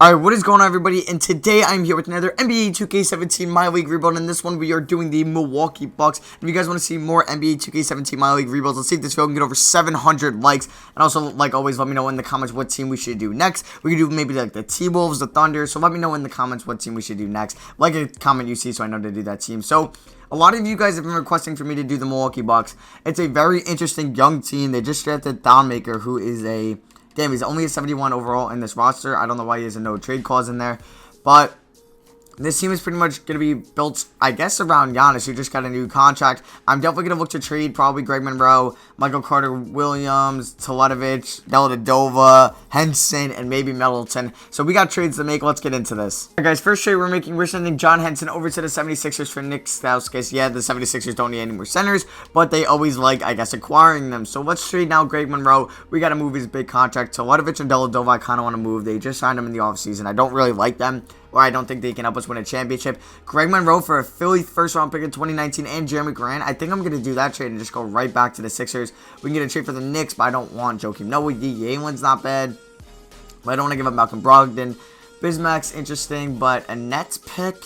Alright, what is going on, everybody? And today I'm here with another NBA 2K17 My League rebuild. In this one, we are doing the Milwaukee Bucks. If you guys want to see more NBA 2K17 My League rebuilds, let's see if this video can get over 700 likes. And also, like always, let me know in the comments what team we should do next. We could do maybe like the T-Wolves, the Thunder. So let me know in the comments what team we should do next. Like a comment you see so I know to do that team. So a lot of you guys have been requesting for me to do the Milwaukee Bucks. It's a very interesting young team. They just drafted Thonmaker, who is a... Damn, he's only a 71 overall in this roster. I don't know why he has a no trade clause in there. But this team is pretty much going to be built, I guess, around Giannis, who just got a new contract. I'm definitely going to look to trade probably Greg Monroe, Michael Carter-Williams, Teletovic, Dellavedova, Henson, and maybe Middleton. So we got trades to make. Let's get into this. All right, guys, first trade we're sending John Henson over to the 76ers for Nick Stauskas. Yeah, the 76ers don't need any more centers, but they always like, I guess, acquiring them. So let's trade now Greg Monroe. We got to move his big contract. Teletovic and Dellavedova, I kind of want to move. They just signed him in the offseason. I don't really like them, or I don't think they can help us win a championship. Greg Monroe for a Philly first-round pick in 2019 and Jeremy Grant. I think I'm going to do that trade and just go right back to the Sixers. We can get a trade for the Knicks, but I don't want Joakim Noah. Yalen's not bad, but I don't want to give up Malcolm Brogdon. Bismack's interesting, but a Nets pick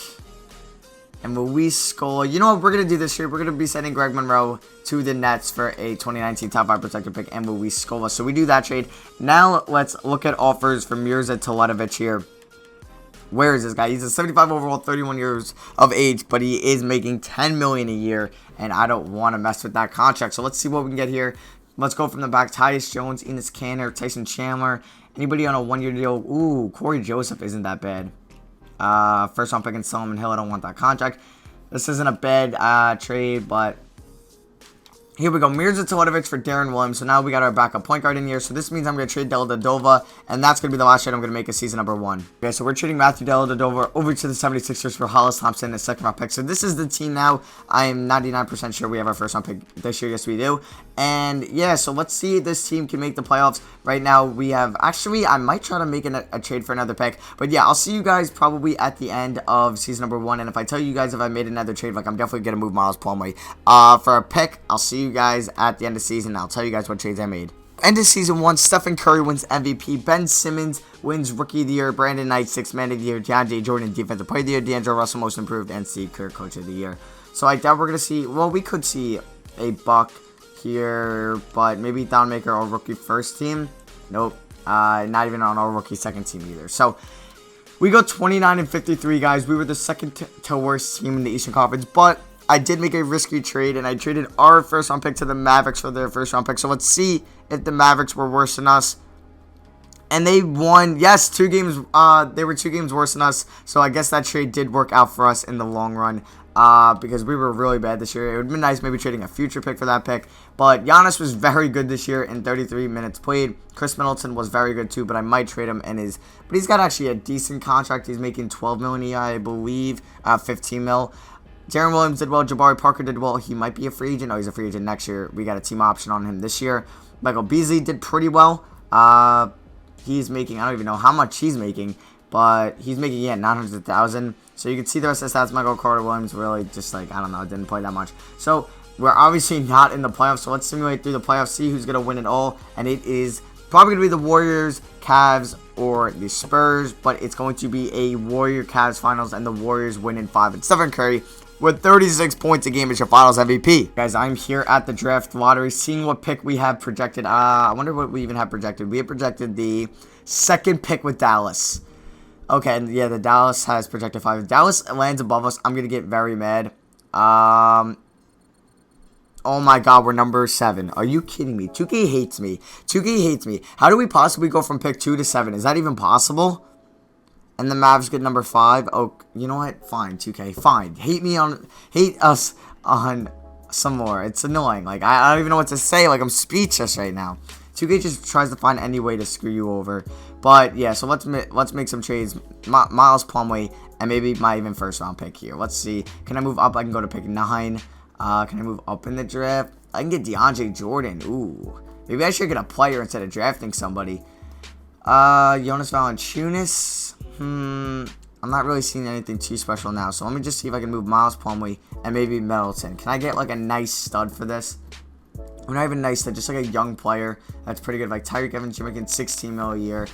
and Luis Scola. You know what we're going to do this year? We're going to be sending Greg Monroe to the Nets for a 2019 top 5 protected pick and Luis Scola. So we do that trade. Now let's look at offers for Mirza Teletovic here. Where is this guy? He's a 75 overall, 31 years of age, but he is making $10 million a year, and I don't want to mess with that contract. So let's see what we can get here. Let's go from the back. Tyus Jones, Enes Kanter, Tyson Chandler. Anybody on a one-year deal? Ooh, Corey Joseph isn't that bad. First round pick in Solomon Hill. I don't want that contract. This isn't a bad trade, but here we go. Mirza Teletovic for Darren Williams. So now we got our backup point guard in here. So this means I'm going to trade Dellavedova, and that's going to be the last trade I'm going to make a season number 1. Okay, so we're trading Matthew Dellavedova over to the 76ers for Hollis Thompson, a second round pick. So this is the team now. I am 99% sure we have our first round pick this year. Yes, we do. And yeah, so let's see if this team can make the playoffs. Right now, we have... Actually, I might try to make a trade for another pick. But yeah, I'll see you guys probably at the end of season number 1. And if I tell you guys if I made another trade, like I'm definitely going to move Miles Plumlee for a pick. I'll see you guys at the end of season. I'll tell you guys what trades I made. End of season 1, Stephen Curry wins MVP. Ben Simmons wins Rookie of the Year. Brandon Knight, 6th Man of the Year. DeAndre Jordan, Defensive Player of the Year. D'Angelo Russell, Most Improved. And Steve Kerr, Coach of the Year. So I doubt we're going to see... Well, we could see a Buck here, but maybe Thonmaker or Rookie first team. Nope. Not even on our Rookie second team either. So we go 29-53, guys. We were the second to worst team in the Eastern Conference, but I did make a risky trade, and I traded our first round pick to the Mavericks for their first round pick. So let's see if the Mavericks were worse than us. And they won, yes, 2 games. They were 2 games worse than us. So I guess that trade did work out for us in the long run. Because we were really bad this year. It would have been nice maybe trading a future pick for that pick. But Giannis was very good this year in 33 minutes played. Chris Middleton was very good too, but I might trade him in his... But he's got actually a decent contract. He's making $12 million a year, I believe. 15 mil. Darren Williams did well. Jabari Parker did well. He might be a free agent. No, he's a free agent next year. We got a team option on him this year. Michael Beasley did pretty well. He's making... I don't even know how much he's making. But he's making, yeah, $900,000. So you can see the rest of the stats. Michael Carter-Williams really just, like, I don't know, didn't play that much. So we're obviously not in the playoffs. So let's simulate through the playoffs, see who's going to win it all. And it is probably going to be the Warriors, Cavs, or the Spurs. But it's going to be a Warrior-Cavs finals, and the Warriors win in 5. And Stephen Curry with 36 points a game is your finals MVP. Guys, I'm here at the draft lottery, seeing what pick we have projected. I wonder what we even have projected. We have projected the 2nd pick with Dallas. Okay, and yeah, the Dallas has projected 5. If Dallas lands above us, I'm going to get very mad. Oh my god, we're number 7. Are you kidding me? 2K hates me. 2K hates me. How do we possibly go from pick 2 to 7? Is that even possible? And the Mavs get number 5. Oh, you know what? Fine, 2K. Fine. Hate us on some more. It's annoying. Like, I don't even know what to say. Like, I'm speechless right now. 2K just tries to find any way to screw you over. But, yeah, so let's make some trades. Miles Plumlee and maybe my even first round pick here. Let's see. Can I move up? I can go to pick 9. Can I move up in the draft? I can get DeAndre Jordan. Ooh. Maybe I should get a player instead of drafting somebody. Jonas Valanciunas. I'm not really seeing anything too special now. So let me just see if I can move Miles Plumlee and maybe Middleton. Can I get, like, a nice stud for this? We're not even nice, just like a young player that's pretty good. Like Tyreek Evans, you're making $16 million a year.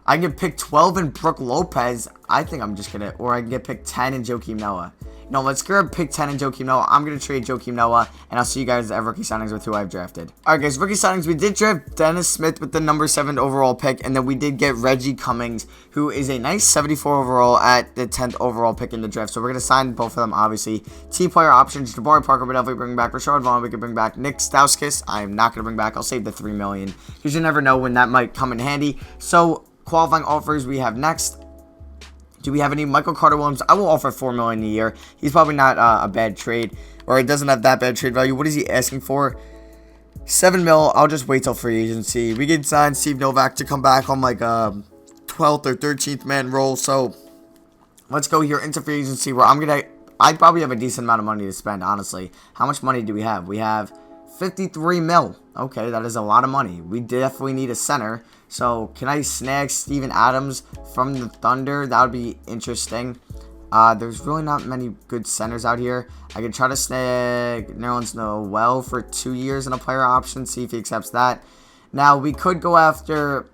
I can get pick 12 in Brook Lopez. I think I'm just going to, or I can get pick 10 in Joakim Noah. No, let's grab pick 10 in Joakim Noah. I'm going to trade Joakim Noah, and I'll see you guys at rookie signings with who I've drafted. All right, guys, rookie signings. We did draft Dennis Smith with the number 7 overall pick, and then we did get Reggie Cummings, who is a nice 74 overall at the 10th overall pick in the draft. So we're going to sign both of them, obviously. Team player options, Jabari Parker, but definitely bring back Rashard Vaughn. We could bring back Nick Stauskas. I am not going to bring back. I'll save the $3 million, because you never know when that might come in handy. So qualifying offers we have next. Do we have any? Michael Carter-Williams, I will offer $4 million a year. He's probably not a bad trade, or it doesn't have that bad trade value. What is he asking for? $7 million. I'll just wait till free agency. We can sign Steve Novak to come back on like a 12th or 13th man role. So let's go here into free agency, where I probably have a decent amount of money to spend, honestly. How much money do we have? We have $53 million. Okay, that is a lot of money. We definitely need a center. So, can I snag Steven Adams from the Thunder? That would be interesting. There's really not many good centers out here. I could try to snag Nerlens Noel for 2 years in a player option, see if he accepts that. Now, we could go after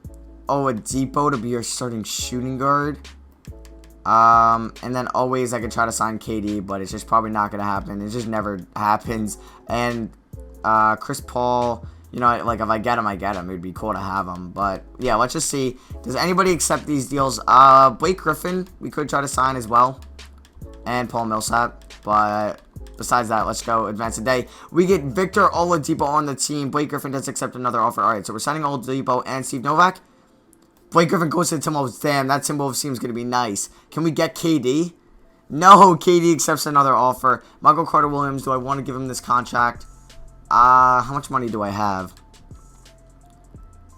Oladipo to be our starting shooting guard. And then always I could try to sign KD, but it's just probably not going to happen. It just never happens. And Chris Paul, you know, like if I get him, I get him. It'd be cool to have him. But yeah, let's just see. Does anybody accept these deals? Blake Griffin, we could try to sign as well. And Paul Millsap. But besides that, let's go advance a day. We get Victor Oladipo on the team. Blake Griffin does accept another offer. All right, so we're signing Oladipo and Steve Novak. Blake Griffin goes to the Timberwolves. Damn, that Timberwolves team is going to be nice. Can we get KD? No, KD accepts another offer. Michael Carter-Williams, do I want to give him this contract? How much money do I have?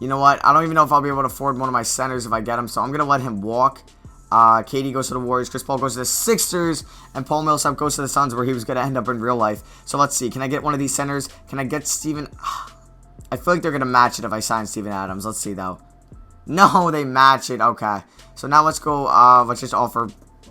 You know what? I don't even know if I'll be able to afford one of my centers if I get him, so I'm going to let him walk. KD goes to the Warriors. Chris Paul goes to the Sixers. And Paul Millsap goes to the Suns, where he was going to end up in real life. So let's see. Can I get one of these centers? Can I get Steven? I feel like they're going to match it if I sign Steven Adams. Let's see, though. No, they match it. Okay. So now let's go. Let's just offer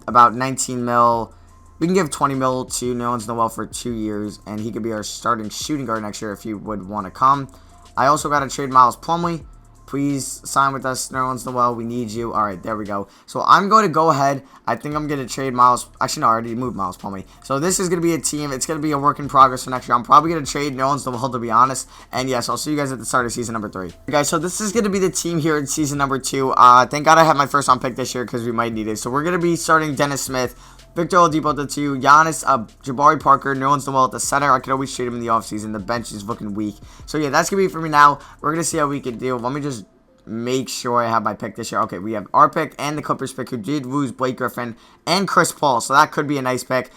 about 19 mil. We can give 20 mil to Nerlens Noel for 2 years, and he could be our starting shooting guard next year if he would want to come. I also got to trade Miles Plumlee. Please sign with us, Nerlens Noel. We need you. All right, there we go. So I'm going to go ahead. I think I'm going to trade Miles. Actually, no, I already moved Miles Plumlee. So this is going to be a team. It's going to be a work in progress for next year. I'm probably going to trade Nerlens Noel, to be honest. And yes, I'll see you guys at the start of season number 3. Okay, guys, so this is going to be the team here in season number 2. Thank God I had my first round pick this year, because we might need it. So we're going to be starting Dennis Smith, Victor Oladipo at the 2, Giannis, Jabari Parker, Nerlens Noel at the center. I could always trade him in the offseason. The bench is looking weak. So yeah, that's going to be it for me now. We're going to see how we can deal. Let me just make sure I have my pick this year. Okay, we have our pick and the Clippers pick, who did lose Blake Griffin and Chris Paul. So that could be a nice pick.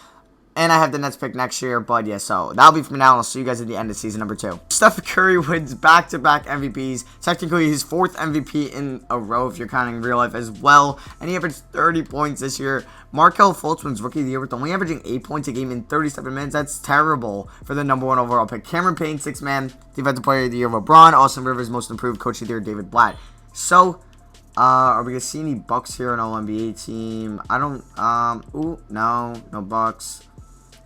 And I have the Nets pick next year. But yeah, so that'll be from now. And I'll see you guys at the end of season number 2. Steph Curry wins back-to-back MVPs. Technically his 4th MVP in a row if you're counting real life as well. And he averaged 30 points this year. Markelle Fultz wins Rookie of the Year with only averaging 8 points a game in 37 minutes. That's terrible for the number 1 overall pick. Cameron Payne, 6-man Defensive Player of the Year. LeBron. Austin Rivers, Most Improved Coach of the Year. David Blatt. So, are we going to see any Bucks here on All-NBA team? I don't, no Bucks.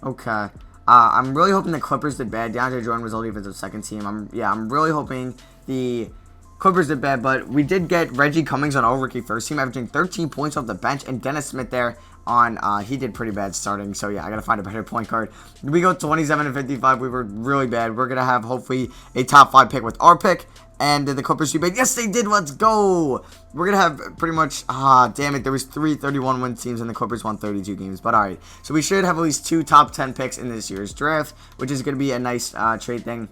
Okay. I'm really hoping the Clippers did bad. DeAndre Jordan was all defensive second team. I'm really hoping the Clippers did bad, but we did get Reggie Cummings on all-rookie first team, averaging 13 points off the bench, and Dennis Smith there on, he did pretty bad starting, so yeah, I gotta find a better point guard. We go 27 and 55, we were really bad. We're gonna have, hopefully, a top 5 pick with our pick, and did the Clippers do bad? Yes, they did, let's go! We're gonna have pretty much, damn it, there was 3 31-win teams, and the Clippers won 32 games, but alright. So we should have at least 2 top 10 picks in this year's draft, which is gonna be a nice, trade thing.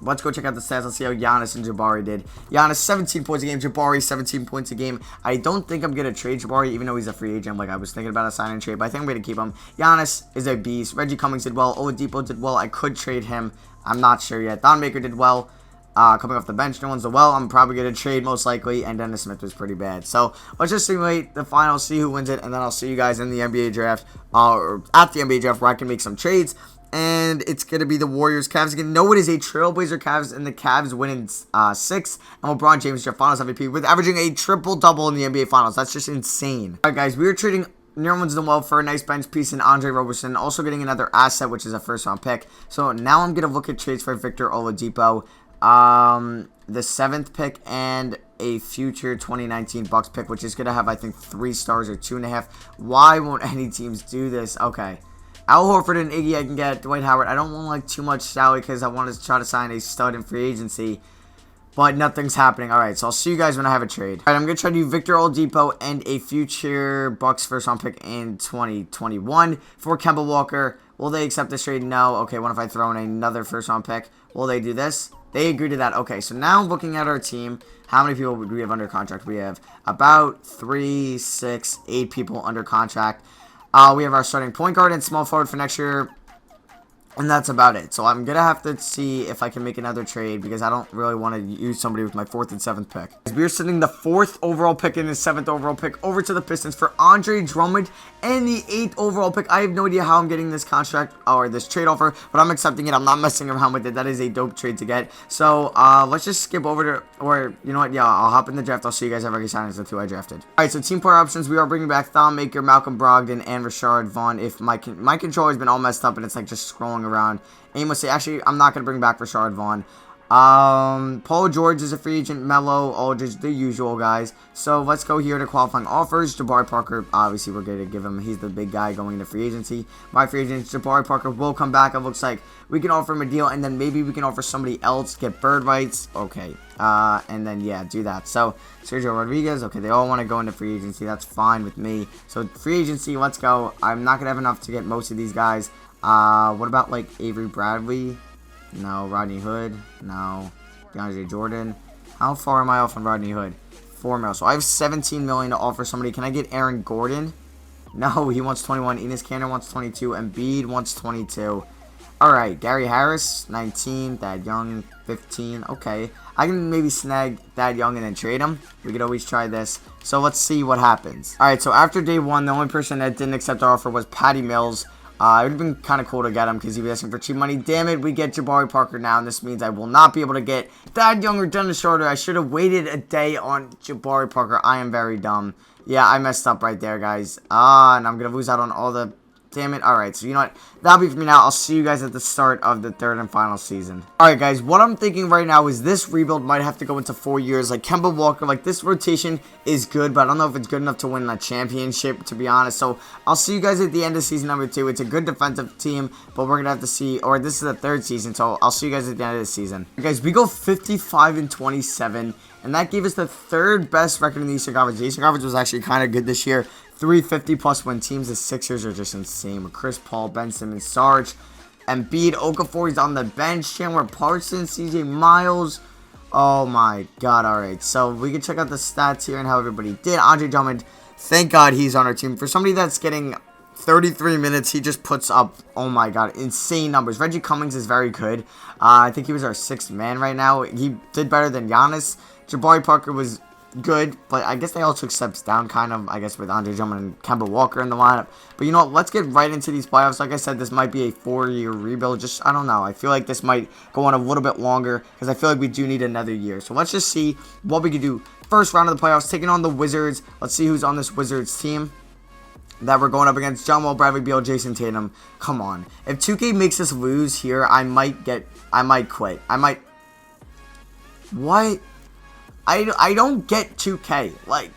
Let's go check out the stats. Let's see how Giannis and Jabari did. Giannis, 17 points a game. Jabari, 17 points a game. I don't think I'm going to trade Jabari, even though he's a free agent. Like, I was thinking about a sign and trade, but I think I'm going to keep him. Giannis is a beast. Reggie Cummings did well. Oladipo did well. I could trade him. I'm not sure yet. Don Maker did well. Coming off the bench, no one's did well. I'm probably going to trade most likely, and Dennis Smith was pretty bad. So, let's just simulate the final, see who wins it, and then I'll see you guys in the NBA draft, or at the NBA draft, where I can make some trades. And it's going to be the Warriors, Cavs again. No, it is a Trailblazer Cavs, and the Cavs winning 6. And LeBron James, your Finals MVP, with averaging a triple-double in the NBA Finals. That's just insane. All right, guys, we are trading Nerlens Noel for a nice bench piece in Andre Roberson. Also getting another asset, which is a first-round pick. So now I'm going to look at trades for Victor Oladipo. The 7th pick and a future 2019 Bucks pick, which is going to have, I think, 3 stars or 2.5. Why won't any teams do this? Okay. Al Horford and Iggy I can get. Dwight Howard. I don't want like too much salary because I want to try to sign a stud in free agency. But nothing's happening. Alright, so I'll see you guys when I have a trade. Alright, I'm going to try to do Victor Oladipo and a future Bucks first round pick in 2021 for Kemba Walker. Will they accept this trade? No. Okay, what if I throw in another first round pick? Will they do this? They agree to that. Okay, so now looking at our team, how many people do we have under contract? We have about 3, 6, 8 people under contract. We have our starting point guard and small forward for next year. And that's about it. So I'm going to have to see if I can make another trade because I don't really want to use somebody with my 4th and 7th pick. We're sending the 4th overall pick and the 7th overall pick over to the Pistons for Andre Drummond and the 8th overall pick. I have no idea how I'm getting this contract or this trade offer, but I'm accepting it. I'm not messing around with it. That is a dope trade to get. So let's just skip over to, or you know what? Yeah, I'll hop in the draft. I'll show you guys every signings of who I drafted. All right, so team player options. We are bringing back Thon Maker, Malcolm Brogdon, and Rashard Vaughn. If my controller has been all messed up and it's like just scrolling around aimlessly. Actually, I'm not going to bring back Rashard Vaughn. Paul George is a free agent. Melo, Aldridge, the usual guys. So let's go here to qualifying offers. Jabari Parker, obviously we're going to give him, he's the big guy going into free agency. My free agent, Jabari Parker, will come back. It looks like we can offer him a deal, and then maybe we can offer somebody else, get bird rights. Okay, and then yeah, do that. So Sergio Rodriguez, okay, they all want to go into free agency. That's fine with me. So free agency, let's go. I'm not going to have enough to get most of these guys. What about like Avery Bradley? No. Rodney Hood? No. DeAndre Jordan? How far am I off on Rodney Hood? 4 mil. So I have 17 million to offer somebody. Can I get Aaron Gordon? No, he wants 21. Enes Kanter wants 22. Embiid wants 22. Alright, Gary Harris, 19. Thad Young, 15. Okay. I can maybe snag Thad Young and then trade him. We could always try this. So let's see what happens. Alright, so after day 1, the only person that didn't accept our offer was Patty Mills. It would have been kind of cool to get him because he was asking for cheap money. Damn it, we get Jabari Parker now, and this means I will not be able to get Thad Young or Dennis Schroeder. I should have waited a day on Jabari Parker. I am very dumb. Yeah, I messed up right there, guys. And I'm going to lose out on all the... Damn it. Alright, so you know what? That'll be for me now. I'll see you guys at the start of the 3rd and final season. Alright, guys. What I'm thinking right now is this rebuild might have to go into 4 years. Like, Kemba Walker, like, this rotation is good, but I don't know if it's good enough to win a championship, to be honest. So, I'll see you guys at the end of season number 2. It's a good defensive team, but we're going to have to see, or this is the 3rd season, so I'll see you guys at the end of the season. Guys, we go 55-27, and that gave us the 3rd best record in the Eastern Conference. The Eastern Conference was actually kind of good this year. 350+ win teams. The Sixers are just insane with Chris Paul, Ben Simmons, Sarge, Embiid, Okafor, he's on the bench, Chandler Parsons, CJ Miles. Oh my god. Alright, so we can check out the stats here and how everybody did. Andre Drummond, thank god he's on our team. For somebody that's getting 33 minutes, he just puts up, oh my god, insane numbers. Reggie Cummings is very good. I think he was our 6th man right now. He did better than Giannis. Jabari Parker was good, but I guess they all took steps down kind of, I guess, with Andre Drummond and Kemba Walker in the lineup. But you know what, let's get right into these playoffs. Like I said, this might be a 4-year rebuild. Just, I don't know, I feel like this might go on a little bit longer because I feel like we do need another year. So let's just see what we can do. First round of the playoffs, taking on the Wizards. Let's see who's on this Wizards team that we're going up against. John Wall, Bradley Beal, Jason Tatum. Come on. If 2K makes us lose here, I might quit. What? I don't get 2K. Like,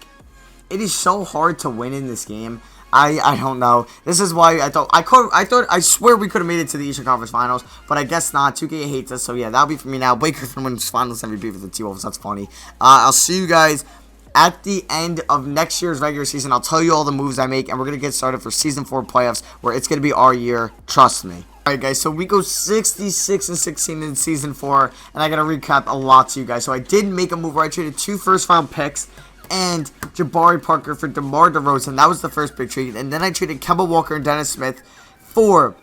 it is so hard to win in this game. I don't know. This is why I swear we could have made it to the Eastern Conference Finals, but I guess not. 2K hates us, so yeah, that'll be for me now. Blake Griffin wins Finals MVP for the T-Wolves. That's funny. I'll see you guys at the end of next year's regular season. I'll tell you all the moves I make, and we're going to get started for Season 4 playoffs, where it's going to be our year. Trust me. Alright guys, so we go 66-16 in Season 4, and I gotta recap a lot to you guys. So I did make a move where I traded 2 first-round picks and Jabari Parker for DeMar DeRozan. That was the first big trade. And then I traded Kemba Walker and Dennis Smith for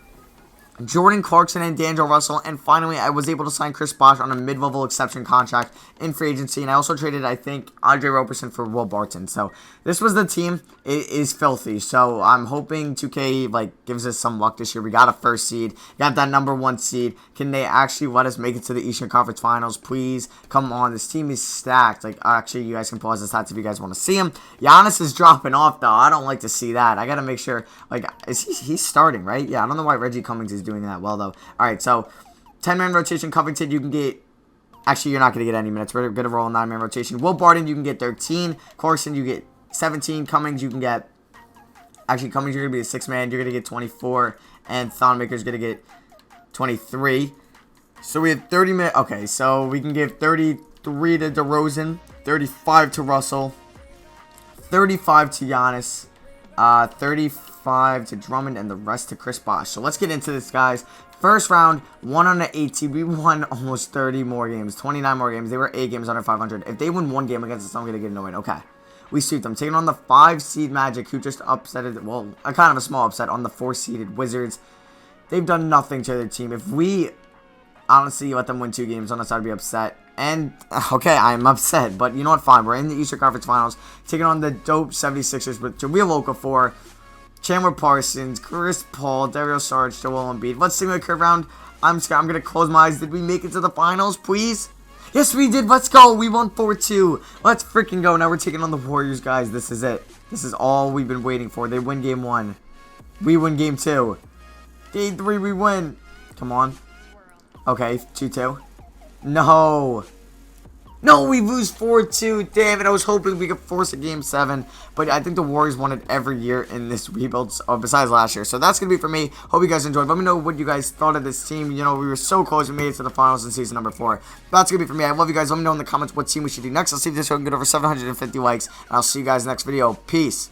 Jordan Clarkson and D'Angelo Russell, and finally I was able to sign Chris Bosh on a mid-level exception contract in free agency, and I also traded, I think, Andre Roberson for Will Barton. So this was the team. It is filthy, so I'm hoping 2K like gives us some luck this year. We got a first seed, got that #1 seed. Can they actually let us make it to the Eastern Conference Finals, please? Come on, this team is stacked. Like, actually, you guys can pause the stats if you guys want to see him. Giannis is dropping off, though. I don't like to see that. I gotta make sure, like, he's starting, right? Yeah, I don't know why Reggie Cummings is doing that well, though. All right, so 10-man rotation, Covington, you can get Actually, you're not going to get any minutes. We're going to roll a 9-man rotation. Will Barton, you can get 13. Corson, you get 17. Cummings, you can get... Actually, Cummings, you're going to be a 6-man. You're going to get 24. And Thonmaker's going to get 23. So we have 30 minutes. Okay, so we can give 33 to DeRozan. 35 to Russell. 35 to Giannis. 35 to Drummond. And the rest to Chris Bosh. So let's get into this, guys. First round, 1 on the 18. We won almost 30 more games. 29 more games. They were 8 games under 500. If they win 1 game against us, I'm going to get annoyed. Okay. We sweep them. Taking on the 5-seed Magic, who just upsetted, well, a kind of a small upset on the 4-seeded Wizards. They've done nothing to their team. If we honestly let them win 2 games on us, I'd be upset. And, okay, I'm upset. But you know what? Fine. We're in the Eastern Conference Finals. Taking on the dope 76ers with Jahlil Okafor, Chandler Parsons, Chris Paul, Dario Saric, Joel Embiid. Let's simulate curve round. I'm going to close my eyes. Did we make it to the finals, please? Yes, we did. Let's go. We won 4-2. Let's freaking go. Now we're taking on the Warriors, guys. This is it. This is all we've been waiting for. They win game 1. We win game 2. Game 3, we win. Come on. Okay, 2-2. No. No, we lose 4-2. Damn it. I was hoping we could force a game 7. But I think the Warriors won it every year in this rebuild, besides last year. So that's going to be for me. Hope you guys enjoyed. Let me know what you guys thought of this team. You know, we were so close. We made it to the finals in season number 4. That's going to be for me. I love you guys. Let me know in the comments what team we should do next. I'll see if this show can get over 750 likes. And I'll see you guys next video. Peace.